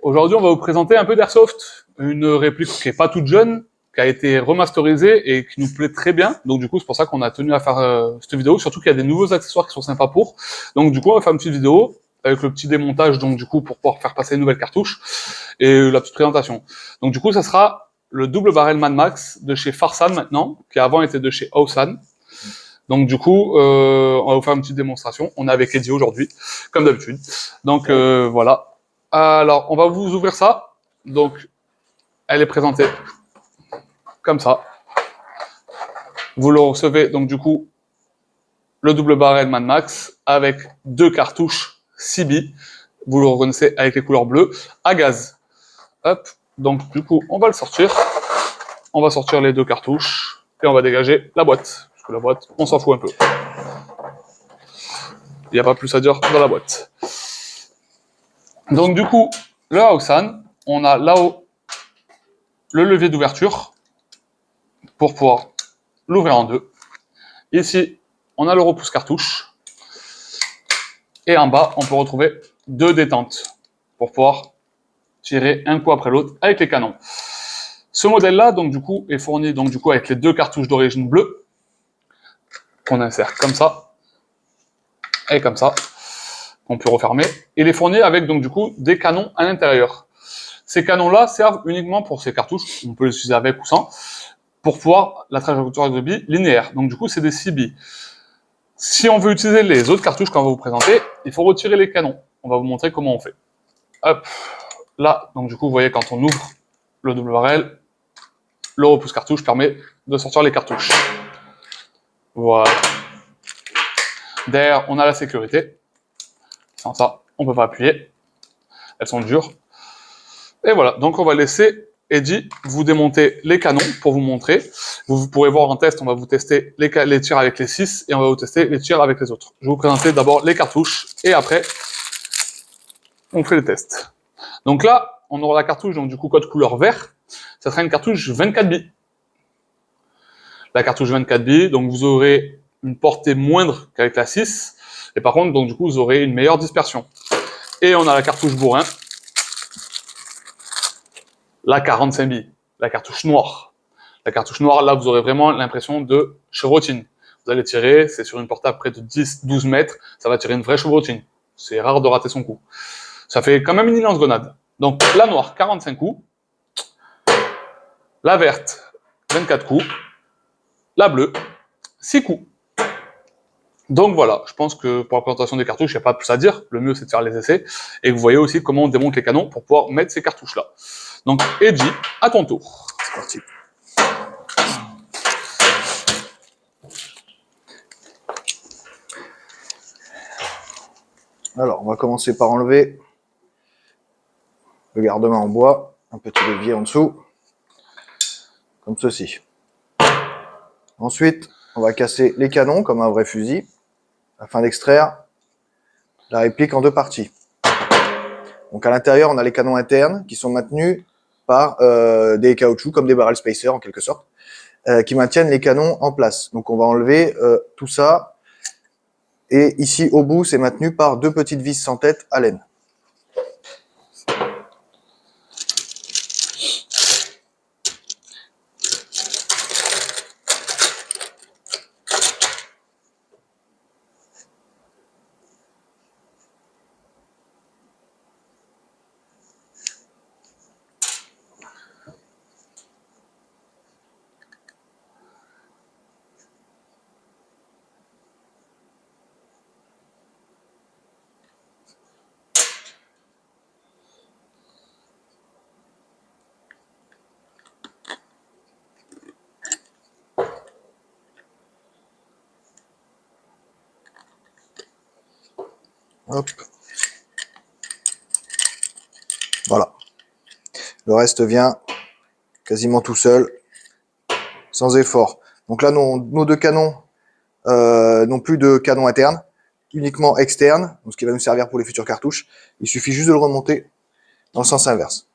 Aujourd'hui, on va vous présenter un peu d'Airsoft, une réplique qui est pas toute jeune, qui a été remasterisée et qui nous plaît très bien. Donc du coup, c'est pour ça qu'on a tenu à faire cette vidéo, surtout qu'il y a des nouveaux accessoires qui sont sympas pour. Donc du coup, on va faire une petite vidéo avec le petit démontage, donc du coup, pour pouvoir faire passer une nouvelle cartouche et la petite présentation. Donc du coup, ça sera le double barrel Mad Max de chez Farsan maintenant, qui avant était de chez Hausan. Donc du coup, on va vous faire une petite démonstration. On est avec Eddie aujourd'hui, comme d'habitude. Donc voilà. Alors, on va vous ouvrir ça. Donc, elle est présentée comme ça. Vous le recevez, donc du coup, le double barrel Mad Max avec 2 cartouches CB. Vous le reconnaissez avec les couleurs bleues, à gaz. Hop, donc du coup, on va le sortir. On va sortir les 2 cartouches et on va dégager la boîte. Parce que la boîte, on s'en fout un peu. Il n'y a pas plus à dire dans la boîte. Donc du coup, le Hausan, on a là-haut le levier d'ouverture pour pouvoir l'ouvrir en deux. Ici, on a le repousse cartouche. Et en bas, on peut retrouver 2 détentes pour pouvoir tirer un coup après l'autre avec les canons. Ce modèle-là, donc du coup, est fourni donc du coup avec les 2 cartouches d'origine bleue qu'on insère comme ça et comme ça, qu'on peut refermer. Il est fourni avec donc du coup des canons à l'intérieur. Ces canons-là servent uniquement pour ces cartouches, on peut les utiliser avec ou sans, pour pouvoir la trajectoire de bille linéaire. Donc du coup, c'est des 6 billes. Si on veut utiliser les autres cartouches qu'on va vous présenter, il faut retirer les canons. On va vous montrer comment on fait. Hop, là, donc du coup, vous voyez quand on ouvre le double barrel, le repousse cartouche permet de sortir les cartouches. Voilà. Derrière, on a la sécurité. Sans ça, on ne peut pas appuyer. Elles sont dures. Et voilà, donc on va laisser Eddie vous démonter les canons pour vous montrer. Vous pourrez voir en test, on va vous tester les tirs avec les 6 et on va vous tester les tirs avec les autres. Je vais vous présenter d'abord les cartouches et après, on fait les tests. Donc là, on aura la cartouche, donc du coup, code couleur vert. Ça sera une cartouche 24 billes. La cartouche 24 billes, donc vous aurez une portée moindre qu'avec la 6. Et par contre, donc du coup, vous aurez une meilleure dispersion. Et on a la cartouche bourrin. La 45 billes, la cartouche noire. La cartouche noire, là, vous aurez vraiment l'impression de chevrotine. Vous allez tirer, c'est sur une portée à près de 10-12 mètres, ça va tirer une vraie chevrotine. C'est rare de rater son coup. Ça fait quand même une lance-grenade. Donc, la noire, 45 coups. La verte, 24 coups. La bleue, 6 coups. Donc voilà, je pense que pour la présentation des cartouches, il n'y a pas plus à dire. Le mieux, c'est de faire les essais. Et vous voyez aussi comment on démonte les canons pour pouvoir mettre ces cartouches-là. Donc, Eddie, à ton tour. C'est parti. Alors, on va commencer par enlever le garde-main en bois, un petit levier en dessous, comme ceci. Ensuite, on va casser les canons comme un vrai fusil, afin d'extraire la réplique en 2 parties. Donc à l'intérieur, on a les canons internes qui sont maintenus par des caoutchoucs, comme des barrel spacers en quelque sorte, qui maintiennent les canons en place. Donc on va enlever tout ça. Et ici, au bout, c'est maintenu par 2 petites vis sans tête à laine. Hop. Voilà. Le reste vient quasiment tout seul, sans effort. Donc là, nos 2 canons n'ont plus de canon interne, uniquement externe, donc ce qui va nous servir pour les futures cartouches. Il suffit juste de le remonter dans le sens inverse.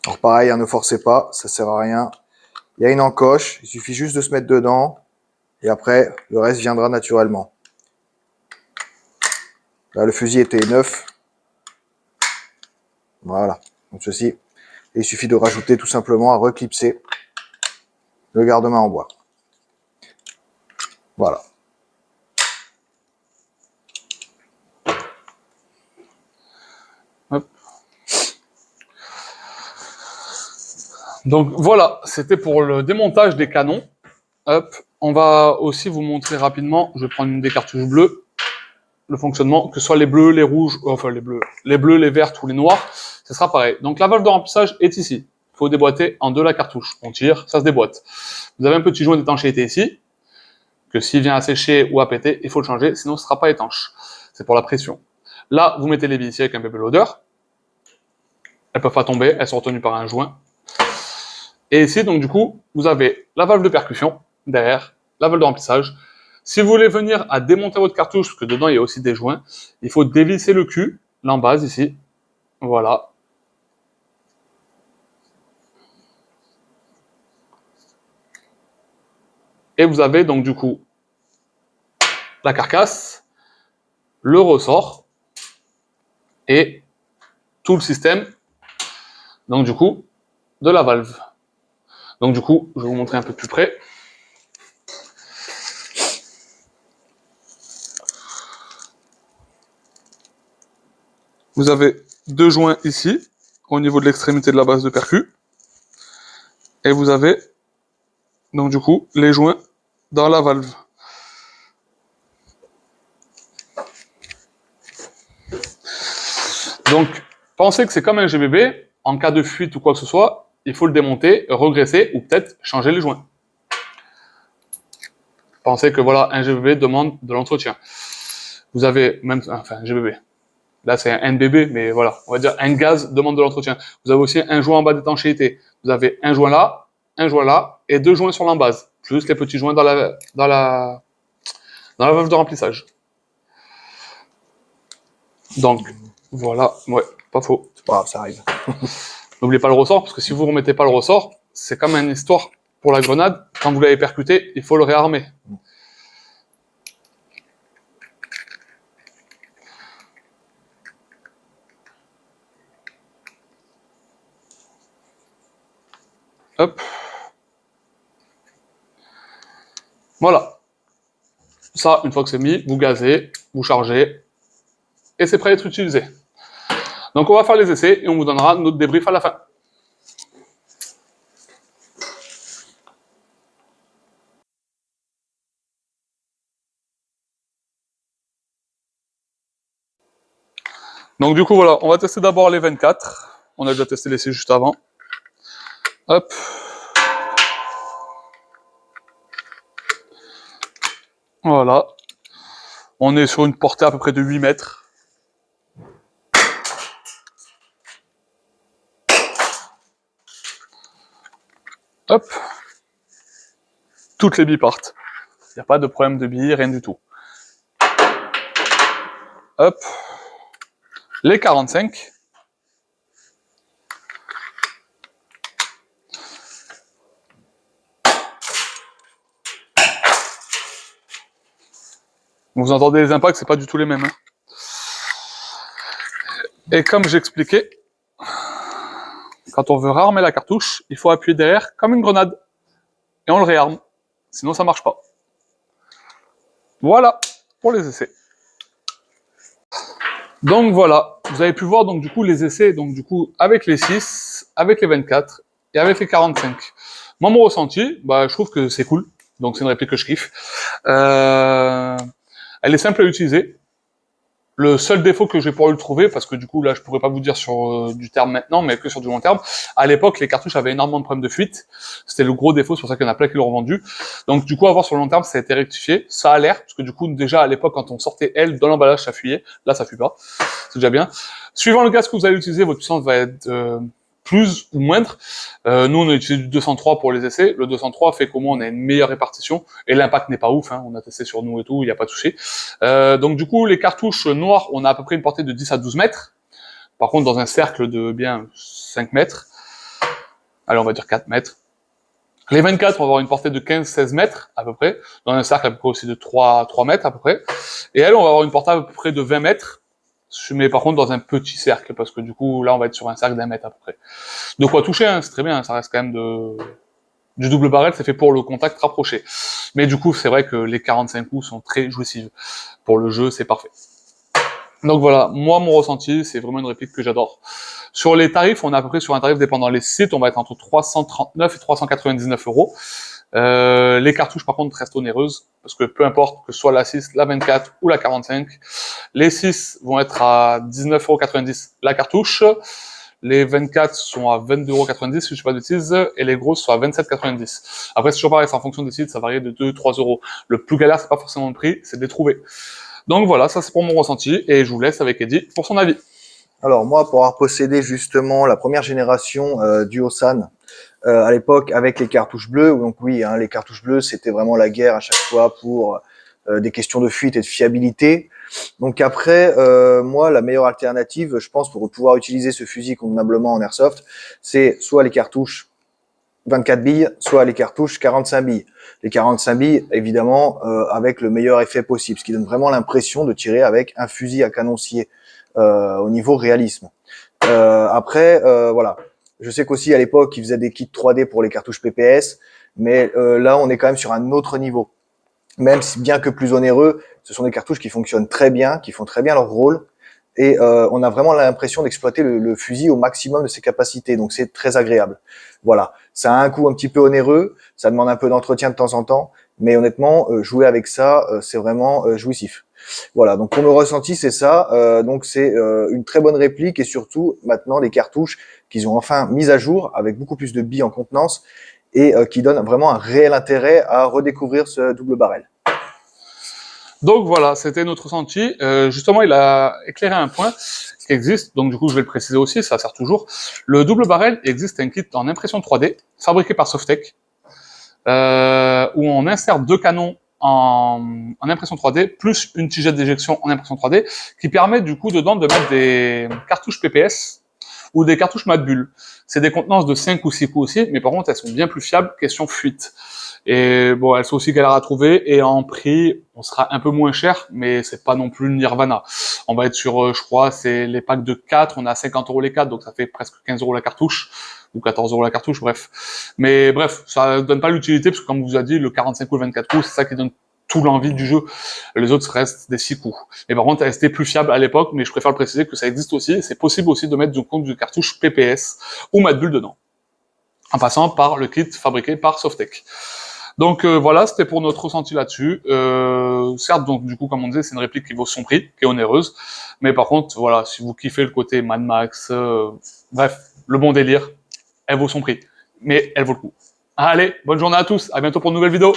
Alors pareil, hein, ne forcez pas, ça sert à rien. Il Il y a une encoche, il suffit juste de se mettre dedans. Et après, le reste viendra naturellement. Là, le fusil était neuf. Voilà, comme ceci. Et il suffit de rajouter tout simplement à reclipser le garde-main en bois. Voilà. Hop. Donc voilà, c'était pour le démontage des canons. Hop. On va aussi vous montrer rapidement, je vais prendre une des cartouches bleues, le fonctionnement, que ce soit les bleus, les rouges, enfin les bleus, les vertes ou les noirs, ce sera pareil. Donc la valve de remplissage est ici. Il faut déboîter en deux la cartouche. On tire, ça se déboîte. Vous avez un petit joint d'étanchéité ici, que s'il vient à sécher ou à péter, il faut le changer, sinon ce ne sera pas étanche. C'est pour la pression. Là, vous mettez les vis ici avec un bébé loader. Elles ne peuvent pas tomber, elles sont retenues par un joint. Et ici, donc du coup, vous avez la valve de percussion, derrière, la valve de remplissage. Si vous voulez venir à démonter votre cartouche, parce que dedans il y a aussi des joints, il faut dévisser le cul, l'embase ici, voilà. Et vous avez donc du coup la carcasse, le ressort, et tout le système, donc du coup, de la valve. Donc du coup, je vais vous montrer un peu plus près. Vous avez deux joints ici, au niveau de l'extrémité de la base de percu. Et vous avez, donc du coup, les joints dans la valve. Donc, pensez que c'est comme un GBB. En cas de fuite ou quoi que ce soit, il faut le démonter, regresser ou peut-être changer les joints. Pensez que voilà, un GBB demande de l'entretien. Vous avez même, enfin, un GBB. Là, c'est un NBB, mais voilà, on va dire un gaz demande de l'entretien. Vous avez aussi un joint en bas d'étanchéité. Vous avez un joint là, et deux joints sur l'embase, plus les petits joints dans la valve de remplissage. Donc, voilà, ouais, pas faux. C'est pas grave, ça arrive. N'oubliez pas le ressort, parce que si vous ne remettez pas le ressort, c'est comme une histoire pour la grenade. Quand vous l'avez percuté, il faut le réarmer. Hop. Voilà. Ça, une fois que c'est mis, vous gazez, vous chargez, et c'est prêt à être utilisé. Donc on va faire les essais, et on vous donnera notre débrief à la fin. Donc du coup, voilà, on va tester d'abord les 24. On a déjà testé l'essai juste avant. Hop. Voilà. On est sur une portée à peu près de 8 mètres. Hop. Toutes les billes partent. Il n'y a pas de problème de billes, rien du tout. Hop. Les 45. Vous entendez les impacts, c'est pas du tout les mêmes. Hein. Et comme j'expliquais, quand on veut réarmer la cartouche, il faut appuyer derrière comme une grenade. Et on le réarme. Sinon, ça marche pas. Voilà pour les essais. Donc voilà, vous avez pu voir donc du coup les essais donc du coup avec les 6, avec les 24 et avec les 45. Moi mon ressenti, bah je trouve que c'est cool. Donc c'est une réplique que je kiffe. Elle est simple à utiliser. Le seul défaut que j'ai pour le trouver, parce que du coup là je pourrais pas vous dire sur du terme maintenant, mais que sur du long terme, à l'époque les cartouches avaient énormément de problèmes de fuite, c'était le gros défaut, c'est pour ça qu'il y en a plein qui l'ont revendu. Donc du coup à voir sur le long terme ça a été rectifié, ça a l'air, parce que du coup déjà à l'époque quand on sortait elle dans l'emballage ça fuyait, là ça fuit pas, c'est déjà bien. Suivant le gaz que vous allez utiliser, votre puissance va être plus ou moindre. Nous on a utilisé du 203 pour les essais, le 203 fait qu'au moins on a une meilleure répartition, et l'impact n'est pas ouf, hein. On a testé sur nous et tout, il n'y a pas de souci. Donc du coup les cartouches noires, on a à peu près une portée de 10 à 12 mètres, par contre dans un cercle de bien 5 mètres, allez on va dire 4 mètres, Les 24 vont avoir une portée de 15-16 mètres, à peu près, dans un cercle à peu près aussi de 3 mètres, à peu près. Et elles, on va avoir une portée à peu près de 20 mètres, mais par contre dans un petit cercle, parce que du coup, là, on va être sur un cercle d'1 mètre, à peu près. De quoi toucher, hein, c'est très bien, ça reste quand même du double barrel, c'est fait pour le contact rapproché. Mais du coup, c'est vrai que les 45 coups sont très jouissifs. Pour le jeu, c'est parfait. Donc voilà, moi, mon ressenti, c'est vraiment une réplique que j'adore. Sur les tarifs, on est à peu près sur un tarif dépendant les sites, on va être entre 339 et 399 euros. Les cartouches, par contre, restent onéreuses, parce que peu importe que ce soit la 6, la 24 ou la 45, les 6 vont être à 19,90 € la cartouche, les 24 sont à 22,90 €, si je ne dis pas de bêtises, et les grosses sont à 27,90 €. Après, c'est toujours pareil, c'est en fonction des sites, ça varie de 2-3 euros. Le plus galère, c'est pas forcément le prix, c'est de les trouver. Donc voilà, ça c'est pour mon ressenti, et je vous laisse avec Eddy pour son avis. Alors moi, pour avoir possédé justement la première génération du Osan, à l'époque avec les cartouches bleues, donc oui, hein, les cartouches bleues, c'était vraiment la guerre à chaque fois pour des questions de fuite et de fiabilité. Donc après, moi, la meilleure alternative, je pense, pour pouvoir utiliser ce fusil convenablement en airsoft, c'est soit les cartouches 24 billes, soit les cartouches 45 billes. Les 45 billes, évidemment, avec le meilleur effet possible, ce qui donne vraiment l'impression de tirer avec un fusil à canoncier au niveau réalisme. Après, voilà. Je sais qu'aussi à l'époque, ils faisaient des kits 3D pour les cartouches PPS, mais là, on est quand même sur un autre niveau. Même si, bien que plus onéreux, ce sont des cartouches qui fonctionnent très bien, qui font très bien leur rôle, et on a vraiment l'impression d'exploiter le fusil au maximum de ses capacités, donc c'est très agréable. Voilà, ça a un coût un petit peu onéreux, ça demande un peu d'entretien de temps en temps, mais honnêtement, jouer avec ça, c'est vraiment jouissif. Voilà, donc pour me ressenti, c'est ça. Donc c'est une très bonne réplique et surtout maintenant des cartouches qu'ils ont enfin mises à jour avec beaucoup plus de billes en contenance et qui donnent vraiment un réel intérêt à redécouvrir ce double barrel. Donc voilà, c'était notre ressenti. Justement, il a éclairé un point qui existe, donc du coup je vais le préciser aussi, ça sert toujours. Le double barrel, il existe un kit en impression 3D, fabriqué par Softec, où on insère 2 canons en impression 3D, plus une tigette d'éjection en impression 3D, qui permet du coup dedans de mettre des cartouches PPS ou des cartouches Madbull. C'est des contenances de 5 ou 6 coups aussi, mais par contre elles sont bien plus fiables, question fuite. Et bon, elles sont aussi galères à trouver, et en prix, on sera un peu moins cher, mais c'est pas non plus le Nirvana. On va être sur, je crois, c'est les packs de 4, on a 50 € les 4, donc ça fait presque 15 € la cartouche, ou 14 € la cartouche, bref. Mais bref, ça donne pas l'utilité, parce que comme on vous a dit, le 45 ou le 24 coups, c'est ça qui donne tout l'envie du jeu. Les autres restent des 6 coups. Et par contre, elles étaient plus fiables à l'époque, mais je préfère le préciser que ça existe aussi, c'est possible aussi de mettre du compte du cartouche PPS ou Madbull dedans, en passant par le kit fabriqué par Softec. Donc voilà, c'était pour notre ressenti là-dessus. Certes, donc du coup, comme on disait, c'est une réplique qui vaut son prix, qui est onéreuse. Mais par contre, voilà, si vous kiffez le côté Mad Max, bref, le bon délire, elle vaut son prix. Mais elle vaut le coup. Allez, bonne journée à tous, à bientôt pour une nouvelle vidéo.